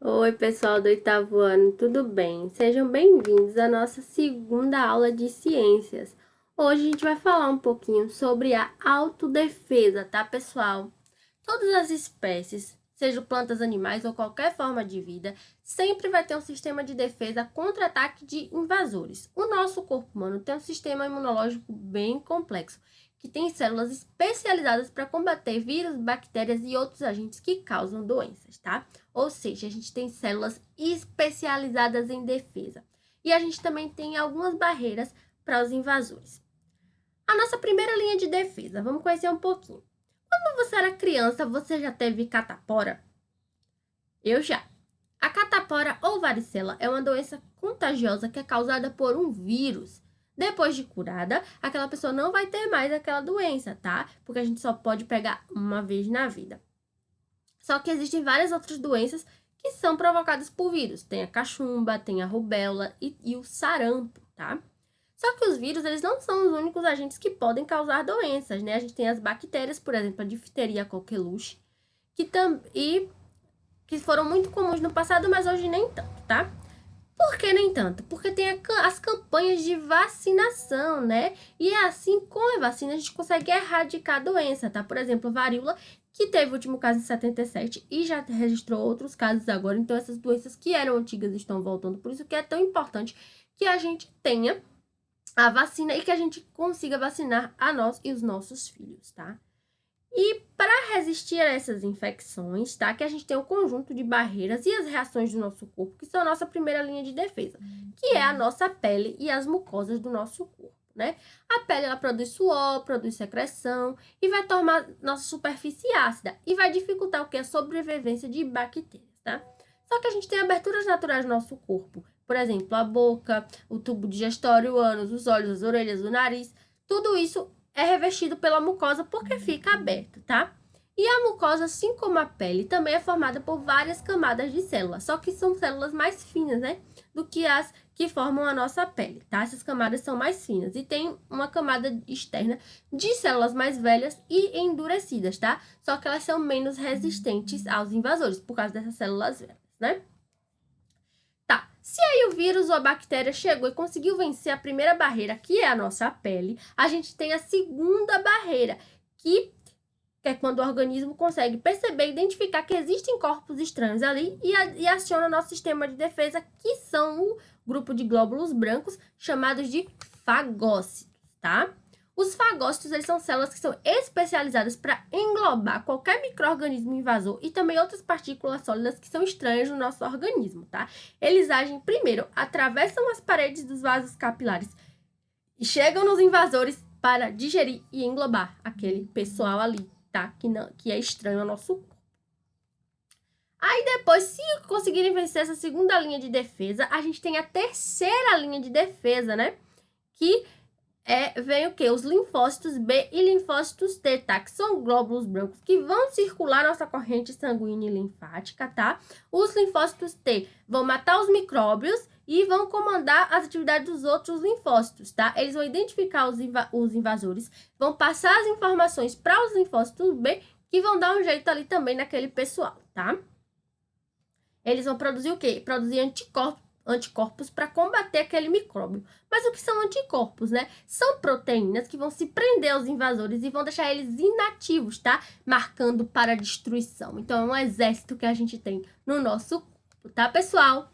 Oi, pessoal do oitavo ano, tudo bem? Sejam bem-vindos à nossa segunda aula de ciências. Hoje a gente vai falar um pouquinho sobre a autodefesa, tá, pessoal? Todas as espécies, sejam plantas, animais ou qualquer forma de vida, sempre vai ter um sistema de defesa contra ataque de invasores. O nosso corpo humano tem um sistema imunológico bem complexo, que tem células especializadas para combater vírus, bactérias e outros agentes que causam doenças, tá? Ou seja, a gente tem células especializadas em defesa. E a gente também tem algumas barreiras para os invasores. A nossa primeira linha de defesa, vamos conhecer um pouquinho. Quando você era criança, você já teve catapora? Eu já. A catapora ou varicela é uma doença contagiosa que é causada por um vírus. Depois de curada, aquela pessoa não vai ter mais aquela doença, tá? Porque a gente só pode pegar uma vez na vida. Só que existem várias outras doenças que são provocadas por vírus. Tem a cachumba, tem a rubéola e o sarampo, tá? Só que os vírus, eles não são os únicos agentes que podem causar doenças, né? A gente tem as bactérias, por exemplo, a difteria, a coqueluche, que foram muito comuns no passado, mas hoje nem tanto, tá? Por que nem tanto? Porque tem as campanhas de vacinação, né? E é assim, com a vacina, a gente consegue erradicar a doença, tá? Por exemplo, varíola, que teve o último caso em 77 e já registrou outros casos agora. Então, essas doenças que eram antigas estão voltando. Por isso que é tão importante que a gente tenha a vacina e que a gente consiga vacinar a nós e os nossos filhos, tá? E para resistir a essas infecções, tá? Que a gente tem um conjunto de barreiras e as reações do nosso corpo, que são a nossa primeira linha de defesa, que é a nossa pele e as mucosas do nosso corpo, né? A pele, ela produz suor, produz secreção e vai tornar nossa superfície ácida e vai dificultar o que? A sobrevivência de bactérias, tá? Só que a gente tem aberturas naturais no nosso corpo, por exemplo, a boca, o tubo digestório, o ânus, os olhos, as orelhas, o nariz, tudo isso é revestido pela mucosa porque fica aberto, tá? E a mucosa, assim como a pele, também é formada por várias camadas de células, só que são células mais finas, né? Do que as que formam a nossa pele, tá? Essas camadas são mais finas e tem uma camada externa de células mais velhas e endurecidas, tá? Só que elas são menos resistentes aos invasores por causa dessas células velhas, né? Tá, se aí o vírus ou a bactéria chegou e conseguiu vencer a primeira barreira, que é a nossa pele, a gente tem a segunda barreira, que é quando o organismo consegue perceber e identificar que existem corpos estranhos ali e aciona nosso sistema de defesa, que são o grupo de glóbulos brancos, chamados de fagócitos, tá? Os fagócitos, eles são células que são especializadas para englobar qualquer micro-organismo invasor e também outras partículas sólidas que são estranhas no nosso organismo, tá? Eles agem primeiro, atravessam as paredes dos vasos capilares e chegam nos invasores para digerir e englobar aquele pessoal ali, tá? Que é estranho ao nosso corpo. Aí depois, se conseguirem vencer essa segunda linha de defesa, a gente tem a terceira linha de defesa, né? Que vem o quê? Os linfócitos B e linfócitos T, tá? Que são glóbulos brancos que vão circular nossa corrente sanguínea e linfática, tá? Os linfócitos T vão matar os micróbios e vão comandar as atividades dos outros linfócitos, tá? Eles vão identificar os invasores, vão passar as informações para os linfócitos B, que vão dar um jeito ali também naquele pessoal, tá? Eles vão produzir o quê? Produzir anticorpos para combater aquele micróbio. Mas o que são anticorpos, né? São proteínas que vão se prender aos invasores e vão deixar eles inativos, tá? Marcando para destruição. Então, é um exército que a gente tem no nosso corpo, tá, pessoal?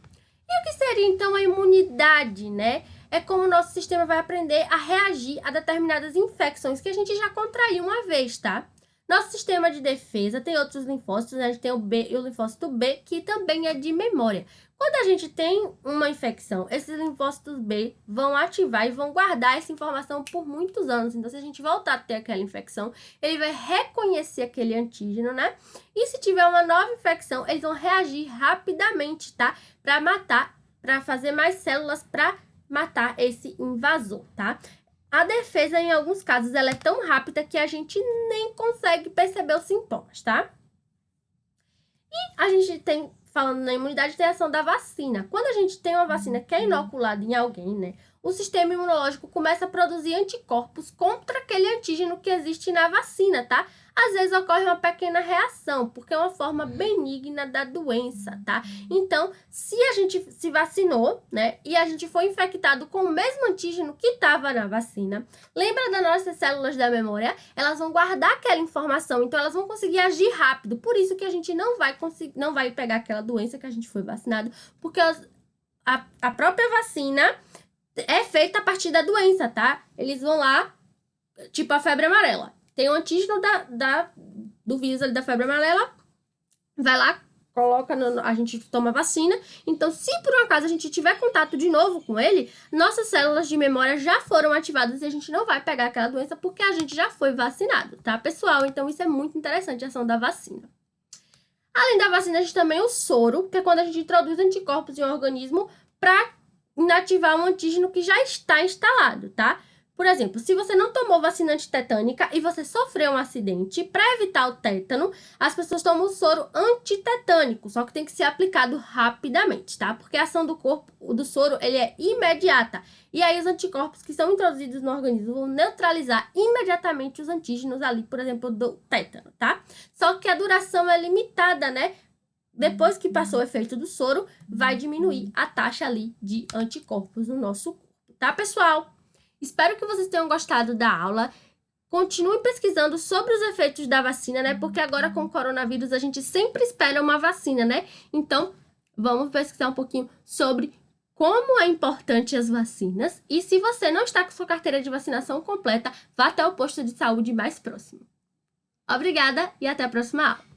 E o que seria, então, a imunidade, né? É como o nosso sistema vai aprender a reagir a determinadas infecções que a gente já contraiu uma vez, tá? Nosso sistema de defesa tem outros linfócitos, né? A gente tem o B e o linfócito B, que também é de memória. Quando a gente tem uma infecção, esses linfócitos B vão ativar e vão guardar essa informação por muitos anos. Então, se a gente voltar a ter aquela infecção, ele vai reconhecer aquele antígeno, né? E se tiver uma nova infecção, eles vão reagir rapidamente, tá? Para matar, para fazer mais células para matar esse invasor, tá? A defesa, em alguns casos, ela é tão rápida que a gente nem consegue perceber os sintomas, tá? E a gente tem, falando na imunidade, tem a ação da vacina. Quando a gente tem uma vacina que é inoculada em alguém, né? O sistema imunológico começa a produzir anticorpos contra aquele antígeno que existe na vacina, tá? às vezes ocorre uma pequena reação, porque é uma forma benigna da doença, tá? Então, se a gente se vacinou, né, e a gente foi infectado com o mesmo antígeno que estava na vacina, lembra das nossas células da memória? Elas vão guardar aquela informação, então elas vão conseguir agir rápido. Por isso que a gente não vai pegar aquela doença que a gente foi vacinado, porque a própria vacina é feita a partir da doença, tá? Eles vão lá, tipo a febre amarela. Tem o antígeno do vírus ali da febre amarela, vai lá, coloca, a gente toma vacina. Então, se por um acaso a gente tiver contato de novo com ele, nossas células de memória já foram ativadas e a gente não vai pegar aquela doença porque a gente já foi vacinado, tá, pessoal? Então, isso é muito interessante, a ação da vacina. Além da vacina, a gente também tem o soro, que é quando a gente introduz anticorpos em um organismo para inativar um antígeno que já está instalado, tá? Por exemplo, se você não tomou vacina antitetânica e você sofreu um acidente, para evitar o tétano, as pessoas tomam o soro antitetânico, só que tem que ser aplicado rapidamente, tá? Porque a ação do corpo, do soro, ele é imediata. E aí os anticorpos que são introduzidos no organismo vão neutralizar imediatamente os antígenos ali, por exemplo, do tétano, tá? Só que a duração é limitada, né? Depois que passou o efeito do soro, vai diminuir a taxa ali de anticorpos no nosso corpo, tá, pessoal? Espero que vocês tenham gostado da aula. Continuem pesquisando sobre os efeitos da vacina, né? Porque agora com o coronavírus a gente sempre espera uma vacina, né? Então, vamos pesquisar um pouquinho sobre como é importante as vacinas. E se você não está com sua carteira de vacinação completa, vá até o posto de saúde mais próximo. Obrigada e até a próxima aula.